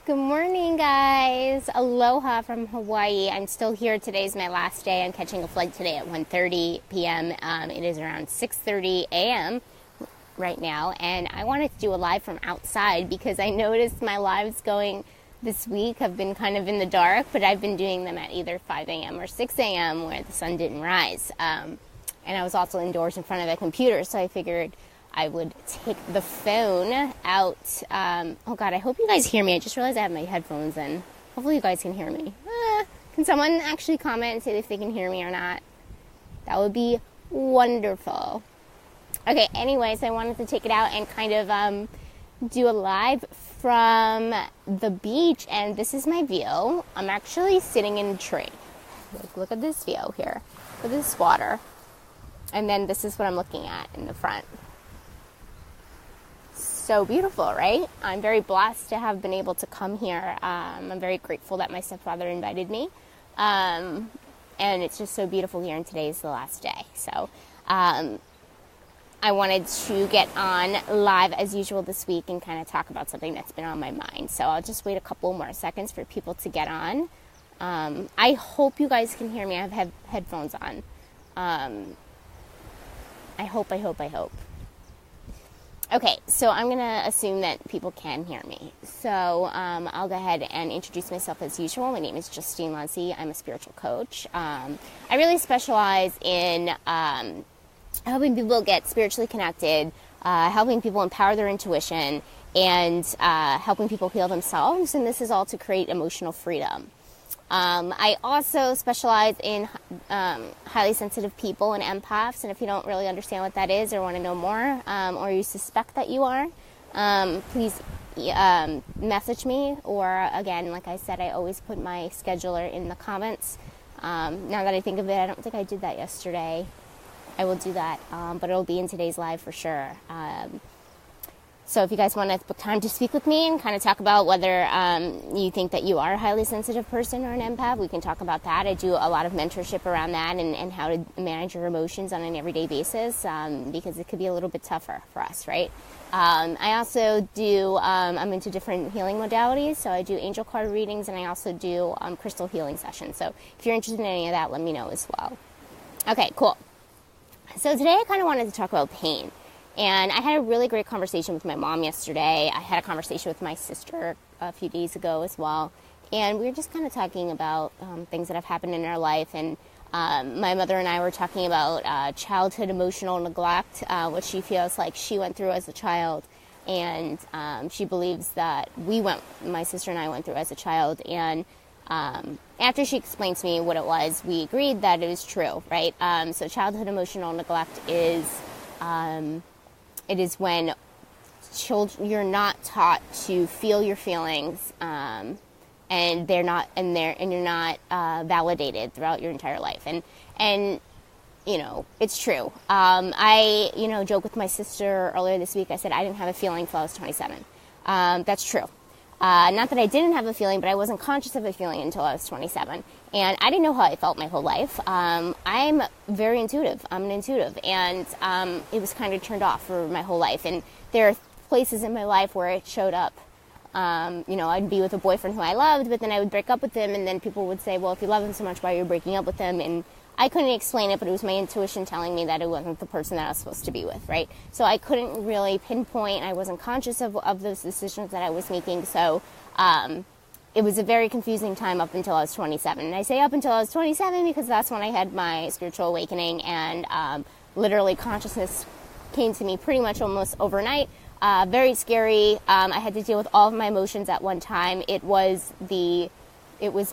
Good morning, guys. Aloha from Hawaii. I'm still here. Today's my last day. I'm catching a flight today at 1:30 p.m. It is around 6:30 a.m. right now, and I wanted to do a live from outside because I noticed my lives going this week have been kind of in the dark, but I've been doing them at either 5 a.m. or 6 a.m. where the sun didn't rise. And I was also indoors in front of a computer, so I figured I would take the phone out. Oh God, I hope you guys hear me. I just realized I have my headphones in. Hopefully you guys can hear me. Can someone actually comment and say if they can hear me or not? That would be wonderful. Okay, anyways, I wanted to take it out and kind of do a live from the beach, and this is my view. I'm actually sitting in a tree. Look at this view here. Look at this water. And then this is what I'm looking at in the front. So beautiful, right? I'm very blessed to have been able to come here. I'm very grateful that my stepfather invited me. And it's just so beautiful here, and today is the last day. So I wanted to get on live as usual this week and kind of talk about something that's been on my mind. So I'll just wait a couple more seconds for people to get on. I hope you guys can hear me. I have headphones on. I hope. Okay, so I'm going to assume that people can hear me. So I'll go ahead and introduce myself as usual. My name is Justine Muncy. I'm a spiritual coach. I really specialize in helping people get spiritually connected, helping people empower their intuition, and helping people heal themselves. And this is all to create emotional freedom. I also specialize in highly sensitive people and empaths, and if you don't really understand what that is or want to know more, or you suspect that you are, please message me, or again, like I said, I always put my scheduler in the comments. Now that I think of it, I don't think I did that yesterday. I will do that, but it'll be in today's live for sure. So if you guys want to book time to speak with me and kind of talk about whether you think that you are a highly sensitive person or an empath, we can talk about that. I do a lot of mentorship around that and how to manage your emotions on an everyday basis, because it could be a little bit tougher for us, right? I also do, I'm into different healing modalities, so I do angel card readings, and I also do crystal healing sessions. So if you're interested in any of that, let me know as well. Okay, cool. So today I kind of wanted to talk about pain. And I had a really great conversation with my mom yesterday. I had a conversation with my sister a few days ago as well. And we were just kind of talking about things that have happened in our life. And my mother and I were talking about childhood emotional neglect, what she feels like she went through as a child. And she believes that my sister and I went through as a child. And after she explained to me what it was, we agreed that it was true, right? So childhood emotional neglect is... it is when you're not taught to feel your feelings, and you're not validated throughout your entire life. And you know, it's true. I joke with my sister earlier this week. I said I didn't have a feeling until I was 27. That's true. Not that I didn't have a feeling, but I wasn't conscious of a feeling until I was 27. And I didn't know how I felt my whole life. I'm very intuitive. I'm an intuitive. And it was kind of turned off for my whole life. And there are places in my life where it showed up. I'd be with a boyfriend who I loved, but then I would break up with him. And then people would say, well, if you love him so much, why are you breaking up with him? And I couldn't explain it, but it was my intuition telling me that it wasn't the person that I was supposed to be with, right? So I couldn't really pinpoint. I wasn't conscious of those decisions that I was making. So it was a very confusing time up until I was 27. And I say up until I was 27 because that's when I had my spiritual awakening, and literally consciousness came to me pretty much almost overnight. Very scary. I had to deal with all of my emotions at one time. It was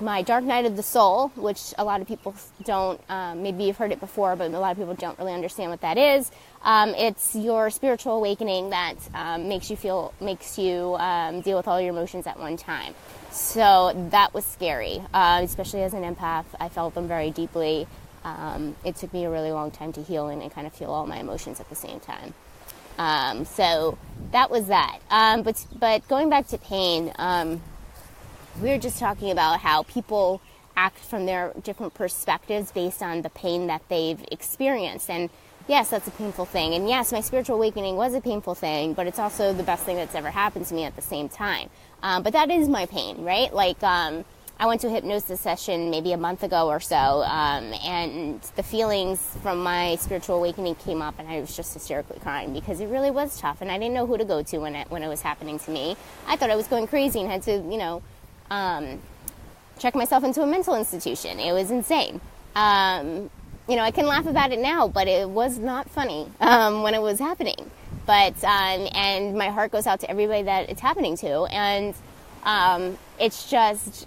my dark night of the soul, which a lot of people don't, maybe you've heard it before, but a lot of people don't really understand what that is. It's your spiritual awakening that makes you deal with all your emotions at one time. So that was scary, especially as an empath. I felt them very deeply. It took me a really long time to heal and kind of feel all my emotions at the same time. So that was that. But going back to pain, we were just talking about how people act from their different perspectives based on the pain that they've experienced. And yes, that's a painful thing. And yes, my spiritual awakening was a painful thing, but it's also the best thing that's ever happened to me at the same time. But that is my pain, right? Like, I went to a hypnosis session maybe a month ago or so, and the feelings from my spiritual awakening came up, and I was just hysterically crying because it really was tough, and I didn't know who to go to when it was happening to me. I thought I was going crazy and had to, check myself into a mental institution. It was insane. I can laugh about it now, but it was not funny when it was happening. But and my heart goes out to everybody that it's happening to, and it's just,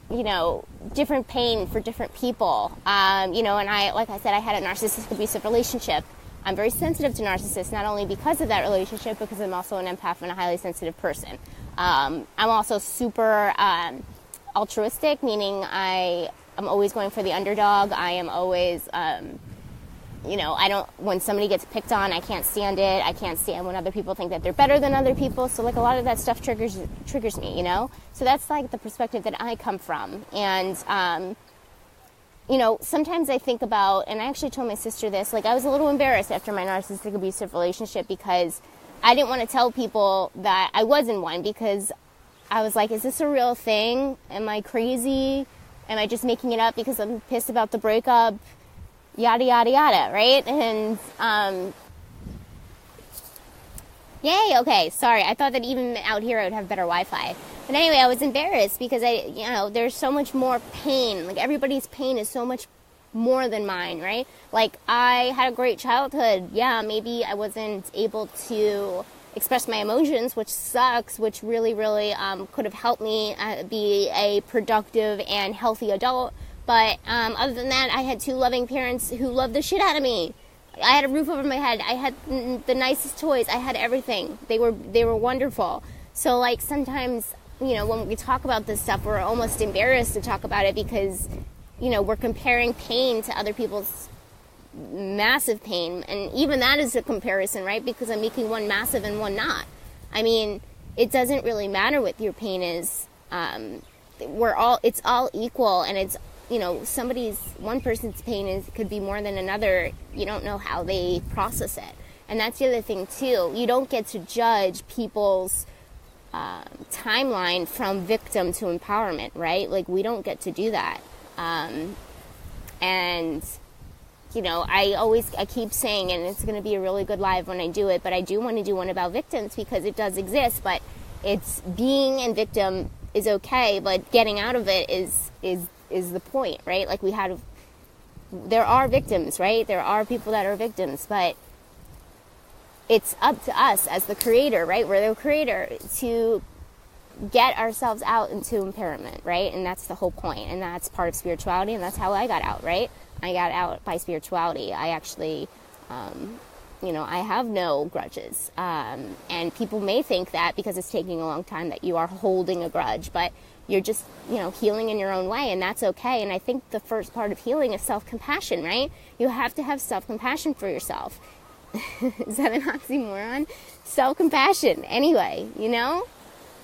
different pain for different people. And like I said, I had a narcissistic abusive relationship. I'm very sensitive to narcissists, not only because of that relationship, because I'm also an empath and a highly sensitive person. I'm also super altruistic, meaning I'm always going for the underdog. I am always, when somebody gets picked on, I can't stand it. I can't stand when other people think that they're better than other people. So, like, a lot of that stuff triggers me, So that's, like, the perspective that I come from. And, sometimes I think about, and I actually told my sister this, like, I was a little embarrassed after my narcissistic abusive relationship because I didn't want to tell people that I was in one, because I was like, is this a real thing? Am I crazy? Am I just making it up because I'm pissed about the breakup? Yada, yada, yada, right? And, yay, okay, sorry. I thought that even out here I would have better Wi-Fi. But anyway, I was embarrassed because there's so much more pain. Like, everybody's pain is so much more than mine, right? Like, I had a great childhood. Yeah, maybe I wasn't able to express my emotions, which sucks, which really, really could have helped me be a productive and healthy adult. But other than that, I had two loving parents who loved the shit out of me. I had a roof over my head. I had the nicest toys. I had everything. They were wonderful. So, like, sometimes, when we talk about this stuff, we're almost embarrassed to talk about it because, we're comparing pain to other people's massive pain. And even that is a comparison, right? Because I'm making one massive and one not. I mean, it doesn't really matter what your pain is. It's all equal, and it's, one person's pain could be more than another. You don't know how they process it. And that's the other thing, too. You don't get to judge people's timeline from victim to empowerment, right? Like, we don't get to do that. I keep saying, and it's going to be a really good live when I do it, but I do want to do one about victims because it does exist, but it's being a victim is okay, but getting out of it is the point, right? Like, there are victims, right? There are people that are victims, but it's up to us as the creator, right? We're the creator to get ourselves out into empowerment, right? And that's the whole point, and that's part of spirituality, and that's how I got out, right? I got out by spirituality. I actually, I have no grudges, and people may think that because it's taking a long time that you are holding a grudge, but you're just, healing in your own way, and that's okay. And I think the first part of healing is self-compassion, right? You have to have self-compassion for yourself. Is that an oxymoron? Self-compassion, anyway,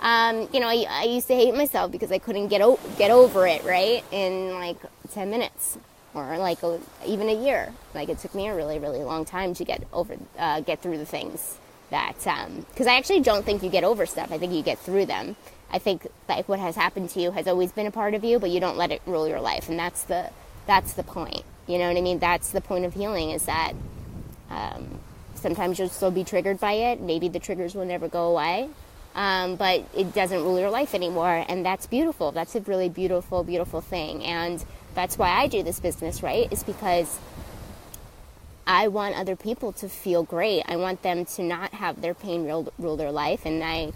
I used to hate myself because I couldn't get over it, right, in like 10 minutes or like even a year. Like, it took me a really, really long time to get through the things that, because I actually don't think you get over stuff. I think you get through them. I think like what has happened to you has always been a part of you, but you don't let it rule your life, and that's the point. You know what I mean? That's the point of healing, is that sometimes you'll still be triggered by it. Maybe the triggers will never go away, but it doesn't rule your life anymore, and that's beautiful. That's a really beautiful, beautiful thing, and that's why I do this business, right? Is because I want other people to feel great. I want them to not have their pain rule their life, and I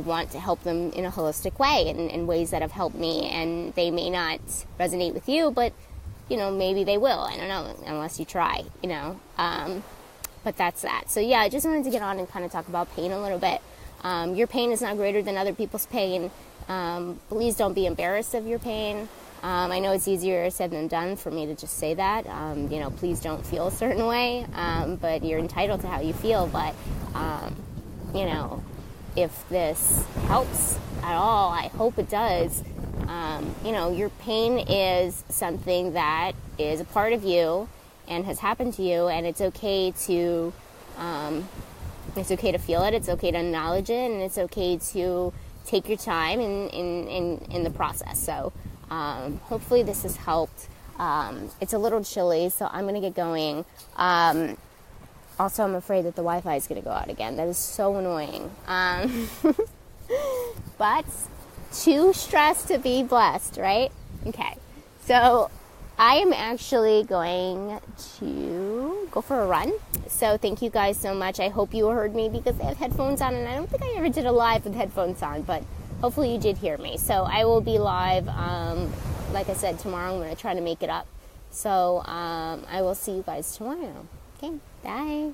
want to help them in a holistic way, in ways that have helped me, and they may not resonate with you, but, maybe they will. I don't know, unless you try, but that's that. So, yeah, I just wanted to get on and kind of talk about pain a little bit. Your pain is not greater than other people's pain. Please don't be embarrassed of your pain. I know it's easier said than done for me to just say that. Please don't feel a certain way, but you're entitled to how you feel. But, if this helps at all, I hope it does. Your pain is something that is a part of you, and has happened to you, and it's okay to feel it, it's okay to acknowledge it, and it's okay to take your time in the process. So hopefully this has helped. It's a little chilly, so I'm going to get going. Also, I'm afraid that the Wi-Fi is going to go out again. That is so annoying. But too stressed to be blessed, right? Okay. So I am actually going to go for a run. So thank you guys so much. I hope you heard me because I have headphones on, and I don't think I ever did a live with headphones on, but hopefully you did hear me. So I will be live, like I said, tomorrow. I'm going to try to make it up. So I will see you guys tomorrow. Okay, bye.